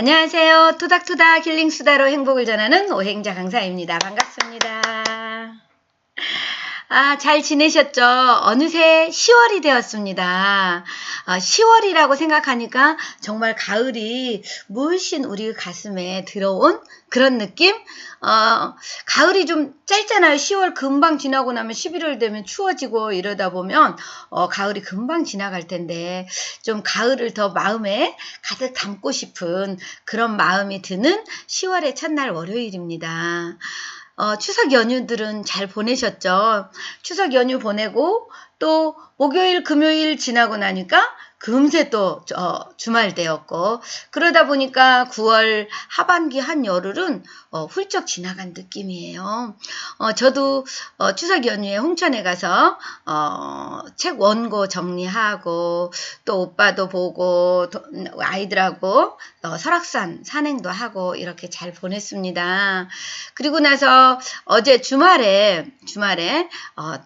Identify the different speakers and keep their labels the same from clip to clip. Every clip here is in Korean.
Speaker 1: 안녕하세요. 토닥토닥 힐링수다로 행복을 전하는 오행자 강사입니다. 반갑습니다. 잘 지내셨죠? 어느새 10월이 되었습니다. 10월이라고 생각하니까 정말 가을이 물씬 우리 가슴에 들어온 그런 느낌? 가을이 좀 짧잖아요. 10월 금방 지나고 나면 11월 되면 추워지고 이러다 보면 가을이 금방 지나갈 텐데 좀 가을을 더 마음에 가득 담고 싶은 그런 마음이 드는 10월의 첫날 월요일입니다. 추석 연휴들은 잘 보내셨죠? 추석 연휴 보내고 또 목요일, 금요일 지나고 나니까 금세 또 주말 되었고 그러다 보니까 9월 하반기 한여름은 훌쩍 지나간 느낌이에요. 저도 추석 연휴에 홍천에 가서 책 원고 정리하고 또 오빠도 보고 아이들하고 설악산 산행도 하고 이렇게 잘 보냈습니다. 그리고 나서 어제 주말에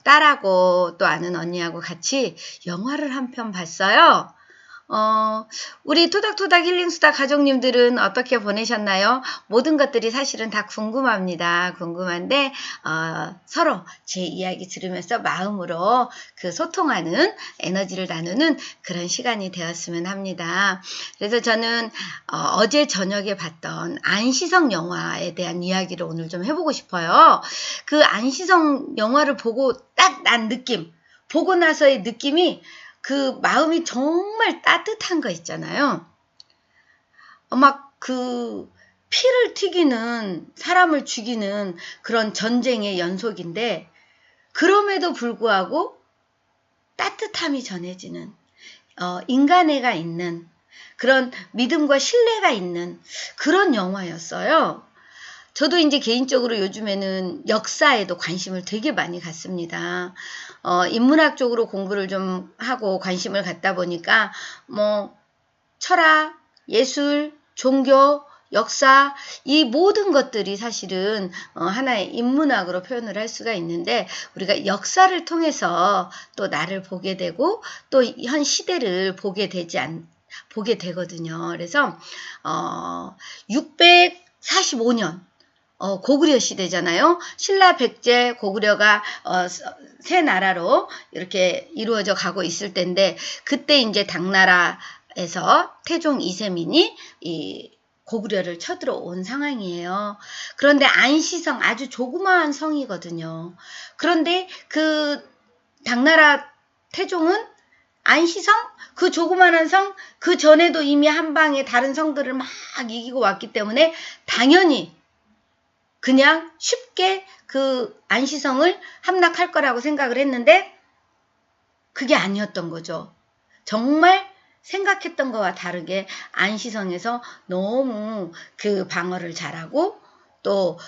Speaker 1: 딸하고 또 아는 언니하고 같이 영화를 한 편 봤어요. 우리 토닥토닥 힐링수다 가족님들은 어떻게 보내셨나요? 모든 것들이 사실은 다 궁금합니다. 궁금한데 서로 제 이야기 들으면서 마음으로 그 소통하는 에너지를 나누는 그런 시간이 되었으면 합니다. 그래서 저는 어제 저녁에 봤던 안시성 영화에 대한 이야기를 오늘 좀 해보고 싶어요. 그 안시성 영화를 보고 딱 난 느낌, 보고 나서의 느낌이 그 마음이 정말 따뜻한 거 있잖아요. 막 그 피를 튀기는 사람을 죽이는 그런 전쟁의 연속인데 그럼에도 불구하고 따뜻함이 전해지는 인간애가 있는 그런 믿음과 신뢰가 있는 그런 영화였어요. 저도 이제 개인적으로 요즘에는 역사에도 관심을 되게 많이 갖습니다. 인문학 쪽으로 공부를 좀 하고 관심을 갖다 보니까 뭐 철학, 예술, 종교, 역사 이 모든 것들이 사실은 하나의 인문학으로 표현을 할 수가 있는데 우리가 역사를 통해서 또 나를 보게 되고 또 현 시대를 보게 되거든요. 그래서 645년 고구려 시대잖아요. 신라, 백제, 고구려가 세 나라로 이렇게 이루어져 가고 있을 텐데 그때 이제 당나라에서 태종 이세민이 이 고구려를 쳐들어온 상황이에요. 그런데 안시성 아주 조그마한 성이거든요. 그런데 그 당나라 태종은 안시성 그 조그마한 성 그 전에도 이미 한 방에 다른 성들을 막 이기고 왔기 때문에 당연히 그냥 쉽게 그 안시성을 함락할 거라고 생각을 했는데 그게 아니었던 거죠. 정말 생각했던 것과 다르게 안시성에서 너무 그 방어를 잘하고 또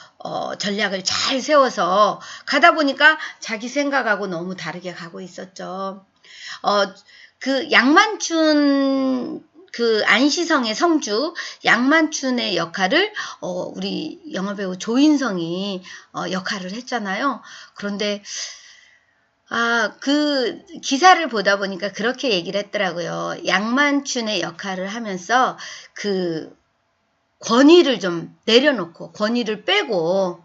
Speaker 1: 전략을 잘 세워서 가다 보니까 자기 생각하고 너무 다르게 가고 있었죠. 그 양만춘 그 안시성의 성주 양만춘의 역할을 우리 영화배우 조인성이 역할을 했잖아요. 그런데 그 기사를 보다 보니까 그렇게 얘기를 했더라고요. 양만춘의 역할을 하면서 그 권위를 좀 내려놓고 권위를 빼고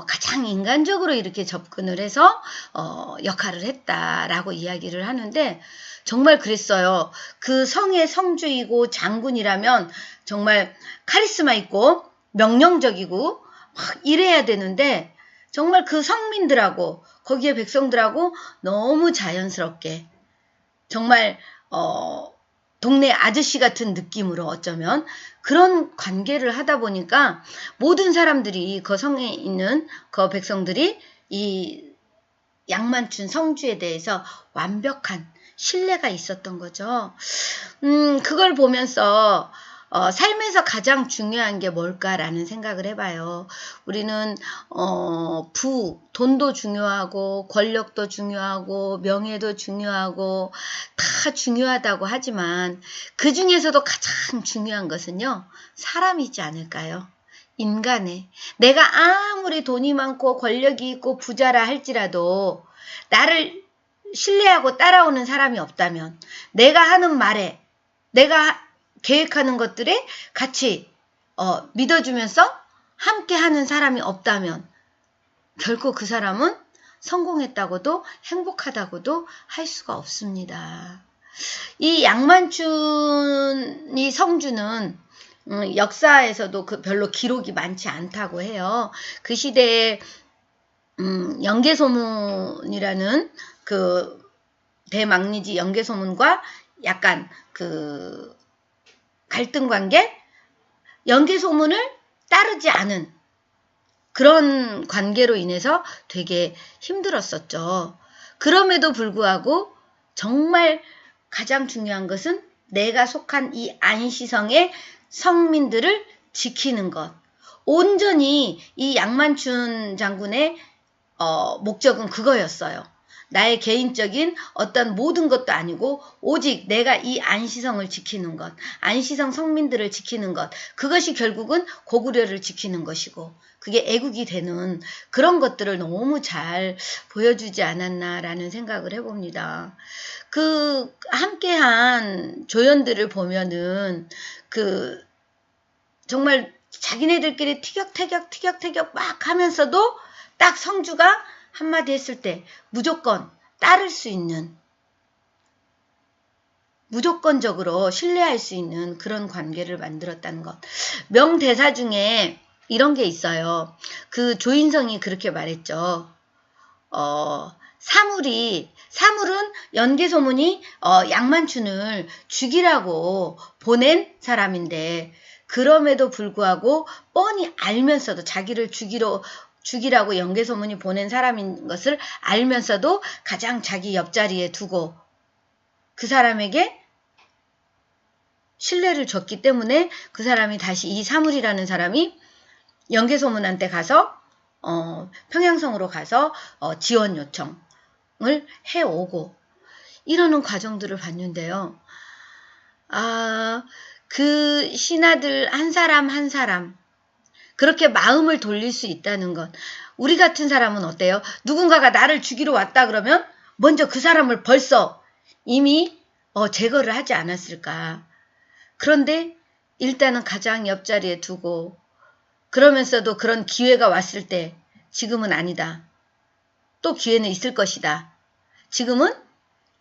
Speaker 1: 가장 인간적으로 이렇게 접근을 해서 역할을 했다라고 이야기를 하는데 정말 그랬어요. 그 성의 성주이고 장군이라면 정말 카리스마 있고 명령적이고 막 이래야 되는데 정말 그 성민들하고 거기에 백성들하고 너무 자연스럽게 정말 동네 아저씨 같은 느낌으로 어쩌면 그런 관계를 하다 보니까 모든 사람들이 그 성에 있는 그 백성들이 이 양만춘 성주에 대해서 완벽한 신뢰가 있었던 거죠. 그걸 보면서 삶에서 가장 중요한 게 뭘까라는 생각을 해봐요. 우리는 돈도 중요하고 권력도 중요하고 명예도 중요하고 다 중요하다고 하지만 그 중에서도 가장 중요한 것은요. 사람이지 않을까요? 인간의 내가 아무리 돈이 많고 권력이 있고 부자라 할지라도 나를 신뢰하고 따라오는 사람이 없다면 내가 하는 말에 내가 계획하는 것들에 같이 믿어주면서 함께하는 사람이 없다면 결코 그 사람은 성공했다고도 행복하다고도 할 수가 없습니다. 이 양만춘이 성주는 역사에서도 별로 기록이 많지 않다고 해요. 그 시대에 연개소문이라는 그 대망리지 연개소문과 약간 그 갈등 관계, 연개소문을 따르지 않은 그런 관계로 인해서 되게 힘들었었죠. 그럼에도 불구하고 정말 가장 중요한 것은 내가 속한 이 안시성의 성민들을 지키는 것. 온전히 이 양만춘 장군의 목적은 그거였어요. 나의 개인적인 어떤 모든 것도 아니고 오직 내가 이 안시성을 지키는 것, 안시성 성민들을 지키는 것, 그것이 결국은 고구려를 지키는 것이고 그게 애국이 되는 그런 것들을 너무 잘 보여주지 않았나라는 생각을 해봅니다. 그 함께한 조연들을 보면은 그 정말 자기네들끼리 티격태격 막 하면서도 딱 성주가 한마디 했을 때 무조건 따를 수 있는, 무조건적으로 신뢰할 수 있는 그런 관계를 만들었다는 것. 명대사 중에 이런 게 있어요. 그 조인성이 그렇게 말했죠. 사물은 연개소문이 양만춘을 죽이라고 보낸 사람인데 그럼에도 불구하고 뻔히 알면서도 자기를 죽이라고 연개소문이 보낸 사람인 것을 알면서도 가장 자기 옆자리에 두고 그 사람에게 신뢰를 줬기 때문에 그 사람이 다시 이 사물이라는 사람이 연개소문한테 가서 평양성으로 가서 지원 요청을 해오고 이러는 과정들을 봤는데요. 그 신하들 한 사람 한 사람 그렇게 마음을 돌릴 수 있다는 것. 우리 같은 사람은 어때요? 누군가가 나를 죽이러 왔다 그러면 먼저 그 사람을 벌써 이미 제거를 하지 않았을까. 그런데 일단은 가장 옆자리에 두고 그러면서도 그런 기회가 왔을 때 지금은 아니다. 또 기회는 있을 것이다. 지금은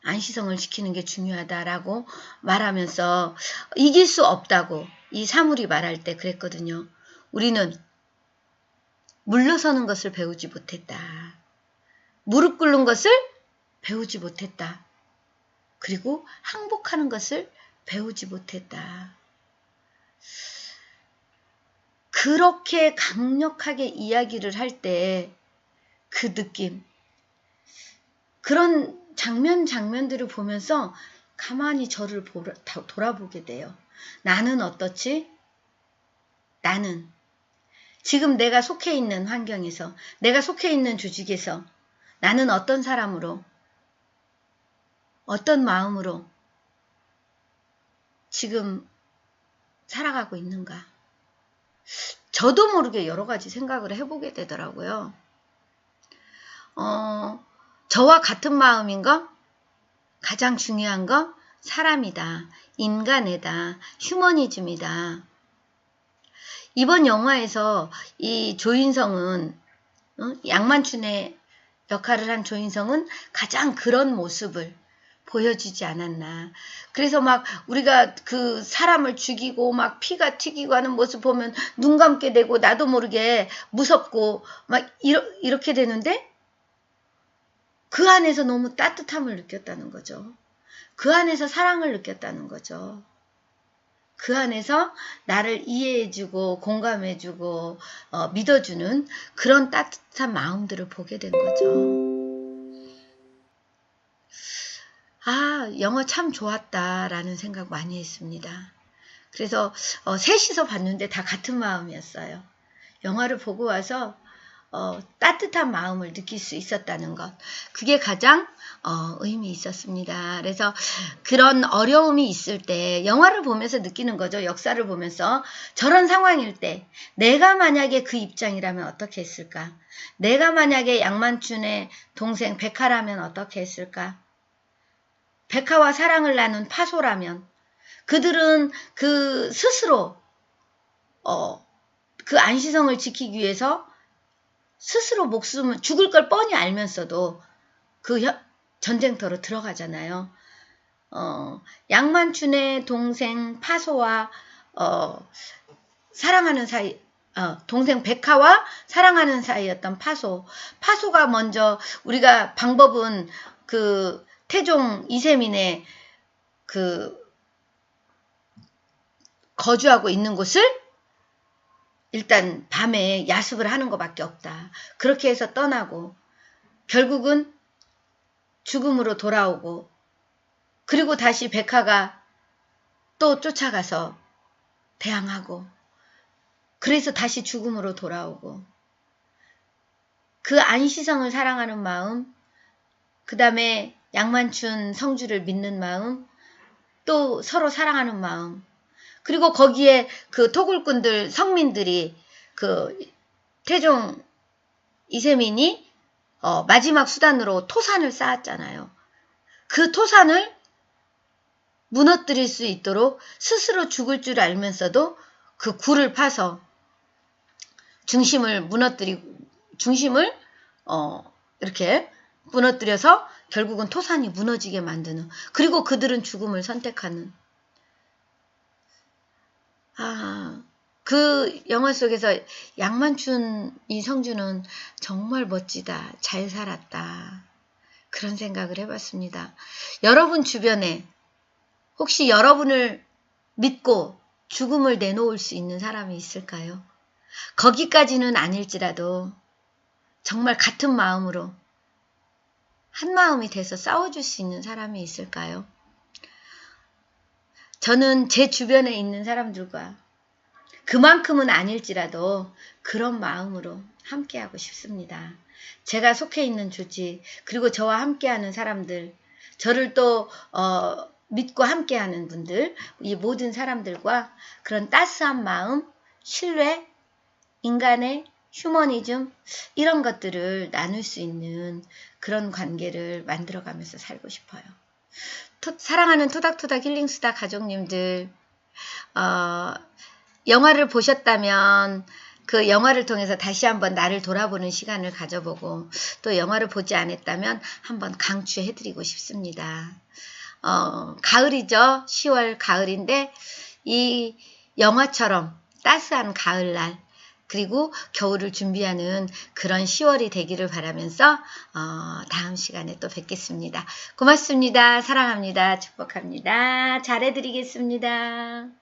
Speaker 1: 안시성을 지키는 게 중요하다라고 말하면서 이길 수 없다고 이 사물이 말할 때 그랬거든요. 우리는 물러서는 것을 배우지 못했다. 무릎 꿇는 것을 배우지 못했다. 그리고 항복하는 것을 배우지 못했다. 그렇게 강력하게 이야기를 할 때 그 느낌, 그런 장면들을 보면서 가만히 저를 돌아보게 돼요. 나는 어떻지? 나는 지금 내가 속해 있는 환경에서, 내가 속해 있는 조직에서 나는 어떤 사람으로, 어떤 마음으로 지금 살아가고 있는가. 저도 모르게 여러 가지 생각을 해보게 되더라고요. 저와 같은 마음인 거, 가장 중요한 거 사람이다, 인간애다, 휴머니즘이다. 이번 영화에서 이 조인성은 양만춘의 역할을 한 조인성은 가장 그런 모습을 보여주지 않았나. 그래서 막 우리가 그 사람을 죽이고 막 피가 튀기고 하는 모습 보면 눈 감게 되고 나도 모르게 무섭고 막 이렇게 되는데 그 안에서 너무 따뜻함을 느꼈다는 거죠. 그 안에서 사랑을 느꼈다는 거죠. 그 안에서 나를 이해해주고 공감해주고 믿어주는 그런 따뜻한 마음들을 보게 된 거죠. 영화 참 좋았다라는 생각 많이 했습니다. 그래서 셋이서 봤는데 다 같은 마음이었어요. 영화를 보고 와서 따뜻한 마음을 느낄 수 있었다는 것. 그게 가장 의미 있었습니다. 그래서 그런 어려움이 있을 때 영화를 보면서 느끼는 거죠. 역사를 보면서 저런 상황일 때 내가 만약에 그 입장이라면 어떻게 했을까? 내가 만약에 양만춘의 동생 백하라면 어떻게 했을까? 백하와 사랑을 나눈 파소라면 그들은 그 스스로 그 안시성을 지키기 위해서 스스로 목숨을 죽을 걸 뻔히 알면서도 그 전쟁터로 들어가잖아요. 양만춘의 동생 파소와 사랑하는 사이, 동생 백하와 사랑하는 사이였던 파소가 먼저 우리가 방법은 그 태종 이세민의 그 거주하고 있는 곳을 일단 밤에 야습을 하는 것밖에 없다. 그렇게 해서 떠나고 결국은 죽음으로 돌아오고 그리고 다시 백하가 또 쫓아가서 대항하고 그래서 다시 죽음으로 돌아오고 그 안시성을 사랑하는 마음, 그 다음에 양만춘 성주를 믿는 마음, 또 서로 사랑하는 마음, 그리고 거기에 그 토굴꾼들 성민들이 그 태종 이세민이 마지막 수단으로 토산을 쌓았잖아요. 그 토산을 무너뜨릴 수 있도록 스스로 죽을 줄 알면서도 그 굴을 파서 중심을 이렇게 무너뜨려서 결국은 토산이 무너지게 만드는, 그리고 그들은 죽음을 선택하는. 그 영화 속에서 양만춘 이 성주는 정말 멋지다, 잘 살았다, 그런 생각을 해봤습니다. 여러분 주변에 혹시 여러분을 믿고 죽음을 내놓을 수 있는 사람이 있을까요? 거기까지는 아닐지라도 정말 같은 마음으로 한 마음이 돼서 싸워줄 수 있는 사람이 있을까요? 저는 제 주변에 있는 사람들과 그만큼은 아닐지라도 그런 마음으로 함께하고 싶습니다. 제가 속해 있는 조직, 그리고 저와 함께하는 사람들, 저를 또 믿고 함께하는 분들, 이 모든 사람들과 그런 따스한 마음, 신뢰, 인간의 휴머니즘, 이런 것들을 나눌 수 있는 그런 관계를 만들어가면서 살고 싶어요. 사랑하는 토닥토닥 힐링수다 가족님들, 영화를 보셨다면 그 영화를 통해서 다시 한번 나를 돌아보는 시간을 가져보고, 또 영화를 보지 않았다면 한번 강추해드리고 싶습니다. 가을이죠. 10월 가을인데 이 영화처럼 따스한 가을날, 그리고 겨울을 준비하는 그런 10월이 되기를 바라면서 다음 시간에 또 뵙겠습니다. 고맙습니다. 사랑합니다. 축복합니다. 잘해드리겠습니다.